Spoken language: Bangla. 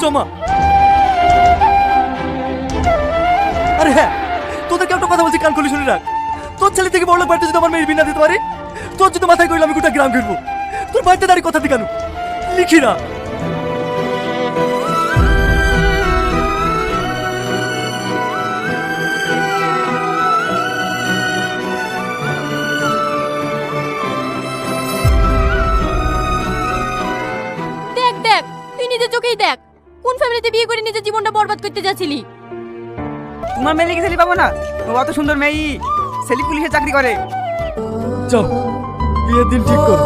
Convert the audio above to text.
চমা। আরে হ্যাঁ, তোদেরকে একটা কথা বলছি, কান খুলে শুনে রাখ। তোর ছেলে থেকে বড় লোক বাড়িতে যদি আমার মেয়ের বিনা দিতে পারি, তোর যদি মাথায় কইলে আমি গোটা গ্রাম ঘুরবো। তোর বাড়িতে দাঁড়িয়ে কথা দি কেন? লিখি না। দেখ দেখ, তুই নিজের চোখেই দেখ কোন ফ্যামিলিতে বিয়ে করে নিজের জীবনটা বরবাদ করতে যাচ্ছিলি। তোমার মেয়ে লিখে ছেলে পাবো না? ও অত সুন্দর মেয়ে, ছেলে পুলিশে চাকরি করে। চল বিয়ের দিন ঠিক কর।